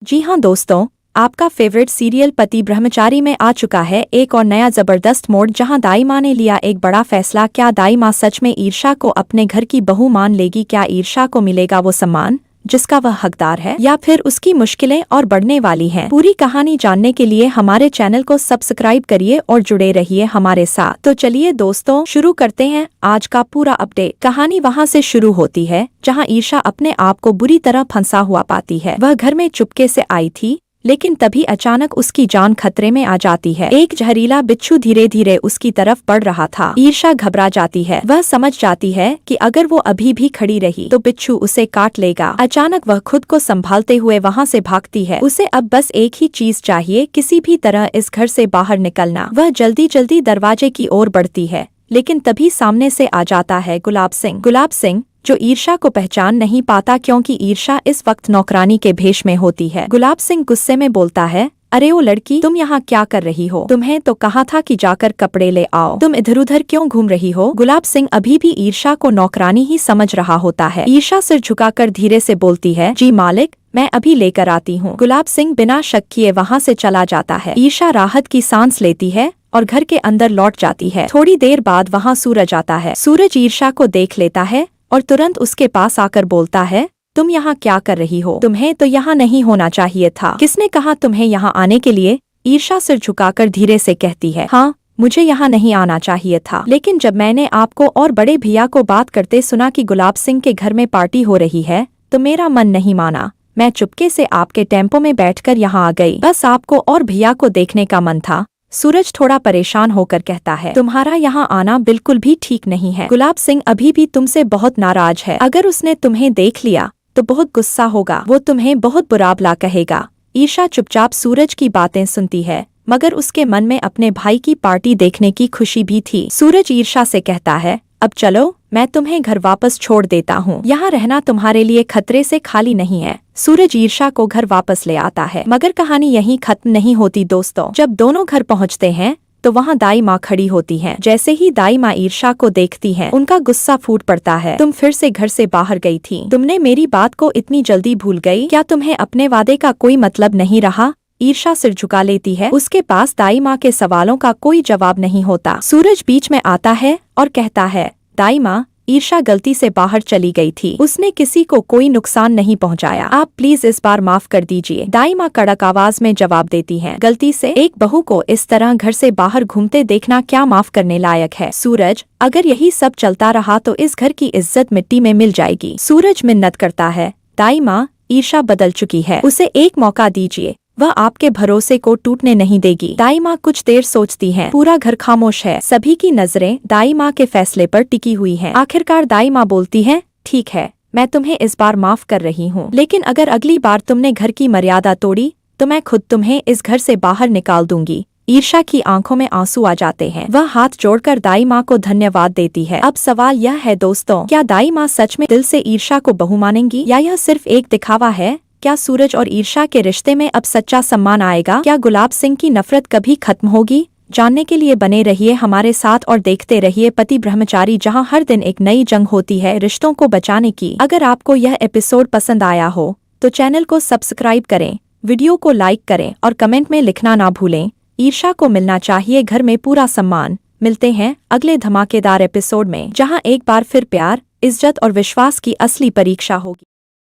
जी हाँ दोस्तों, आपका फेवरेट सीरियल पति ब्रह्मचारी में आ चुका है एक और नया जबरदस्त मोड़, जहां दाई माँ ने लिया एक बड़ा फैसला। क्या दाई माँ सच में ईर्षा को अपने घर की बहू मान लेगी? क्या ईर्षा को मिलेगा वो सम्मान जिसका वह हकदार है, या फिर उसकी मुश्किलें और बढ़ने वाली हैं? पूरी कहानी जानने के लिए हमारे चैनल को सब्सक्राइब करिए और जुड़े रहिए हमारे साथ। तो चलिए दोस्तों, शुरू करते हैं आज का पूरा अपडेट। कहानी वहां से शुरू होती है जहां ईर्षा अपने आप को बुरी तरह फंसा हुआ पाती है। वह घर में चुपके से आई थी, लेकिन तभी अचानक उसकी जान खतरे में आ जाती है। एक जहरीला बिच्छू धीरे धीरे उसकी तरफ बढ़ रहा था। ईर्षा घबरा जाती है। वह समझ जाती है कि अगर वो अभी भी खड़ी रही तो बिच्छू उसे काट लेगा। अचानक वह खुद को संभालते हुए वहां से भागती है। उसे अब बस एक ही चीज चाहिए, किसी भी तरह इस घर से बाहर निकलना। वह जल्दी जल्दी दरवाजे की ओर बढ़ती है, लेकिन तभी सामने से आ जाता है गुलाब सिंह। गुलाब सिंह जो ईर्षा को पहचान नहीं पाता, क्योंकि ईर्षा इस वक्त नौकरानी के भेष में होती है। गुलाब सिंह गुस्से में बोलता है, अरे ओ लड़की, तुम यहाँ क्या कर रही हो? तुम्हें तो कहा था कि जाकर कपड़े ले आओ, तुम इधर उधर क्यों घूम रही हो? गुलाब सिंह अभी भी ईर्षा को नौकरानी ही समझ रहा होता है। ईर्षा सिर झुकाकर धीरे से बोलती है, जी मालिक, मैं अभी लेकर आती हूँ। गुलाब सिंह बिना शक किए वहाँ से चला जाता है। ईर्षा राहत की सांस लेती है और घर के अंदर लौट जाती है। थोड़ी देर बाद वहाँ सूरज आता है। सूरज ईर्षा को देख लेता है और तुरंत उसके पास आकर बोलता है, तुम यहाँ क्या कर रही हो? तुम्हें तो यहाँ नहीं होना चाहिए था। किसने कहा तुम्हें यहाँ आने के लिए? ईर्षा सिर झुकाकर धीरे से कहती है, हाँ, मुझे यहाँ नहीं आना चाहिए था, लेकिन जब मैंने आपको और बड़े भैया को बात करते सुना कि गुलाब सिंह के घर में पार्टी हो रही है, तो मेरा मन नहीं माना। मैं चुपके से आपके टेम्पो में बैठकर यहाँ आ गई। बस आपको और भैया को देखने का मन था। सूरज थोड़ा परेशान होकर कहता है, तुम्हारा यहाँ आना बिल्कुल भी ठीक नहीं है। गुलाब सिंह अभी भी तुमसे बहुत नाराज है। अगर उसने तुम्हें देख लिया तो बहुत गुस्सा होगा। वो तुम्हें बहुत बुरा भला कहेगा। ईर्षा चुपचाप सूरज की बातें सुनती है, मगर उसके मन में अपने भाई की पार्टी देखने की खुशी भी थी। सूरज ईर्षा से कहता है, अब चलो, मैं तुम्हें घर वापस छोड़ देता हूँ। यहाँ रहना तुम्हारे लिए खतरे से खाली नहीं है। सूरज ईर्षा को घर वापस ले आता है, मगर कहानी यहीं खत्म नहीं होती दोस्तों। जब दोनों घर पहुँचते हैं तो वहाँ दाई माँ खड़ी होती हैं। जैसे ही दाई माँ ईर्षा को देखती हैं, उनका गुस्सा फूट पड़ता है। तुम फिर से घर से बाहर गई थी। तुमने मेरी बात को इतनी जल्दी भूल गई? क्या तुम्हें अपने वादे का कोई मतलब नहीं रहा? ईर्षा सिर झुका लेती है। उसके पास दाई माँ के सवालों का कोई जवाब नहीं होता। सूरज बीच में आता है और कहता है, दाई माँ, ईर्षा गलती से बाहर चली गई थी। उसने किसी को कोई नुकसान नहीं पहुंचाया। आप प्लीज इस बार माफ कर दीजिए। दाई माँ कड़क आवाज में जवाब देती हैं, गलती से एक बहू को इस तरह घर से बाहर घूमते देखना क्या माफ करने लायक है? सूरज, अगर यही सब चलता रहा तो इस घर की इज्जत मिट्टी में मिल जाएगी। सूरज मिन्नत करता है, दाई माँ, ईर्षा बदल चुकी है, उसे एक मौका दीजिए। वह आपके भरोसे को टूटने नहीं देगी। दाई माँ कुछ देर सोचती हैं। पूरा घर खामोश है। सभी की नजरें दाई माँ के फैसले पर टिकी हुई हैं। आखिरकार दाई माँ बोलती है, ठीक है, मैं तुम्हें इस बार माफ कर रही हूँ, लेकिन अगर अगली बार तुमने घर की मर्यादा तोड़ी तो मैं खुद तुम्हें इस घर से बाहर निकाल दूंगी। ईर्षा की आंखों में आंसू आ जाते हैं। वह हाथ जोड़कर दाई माँ को धन्यवाद देती है। अब सवाल यह है दोस्तों, क्या दाई माँ सच में दिल से ईर्षा को बहू मानेंगी, या यह सिर्फ एक दिखावा है? क्या सूरज और ईर्षा के रिश्ते में अब सच्चा सम्मान आएगा? क्या गुलाब सिंह की नफरत कभी खत्म होगी? जानने के लिए बने रहिए हमारे साथ और देखते रहिए पति ब्रह्मचारी, जहां हर दिन एक नई जंग होती है रिश्तों को बचाने की। अगर आपको यह एपिसोड पसंद आया हो तो चैनल को सब्सक्राइब करें, वीडियो को लाइक करें और कमेंट में लिखना ना भूलें, ईर्षा को मिलना चाहिए घर में पूरा सम्मान। मिलते हैं अगले धमाकेदार एपिसोड में, जहाँ एक बार फिर प्यार, इज्जत और विश्वास की असली परीक्षा होगी।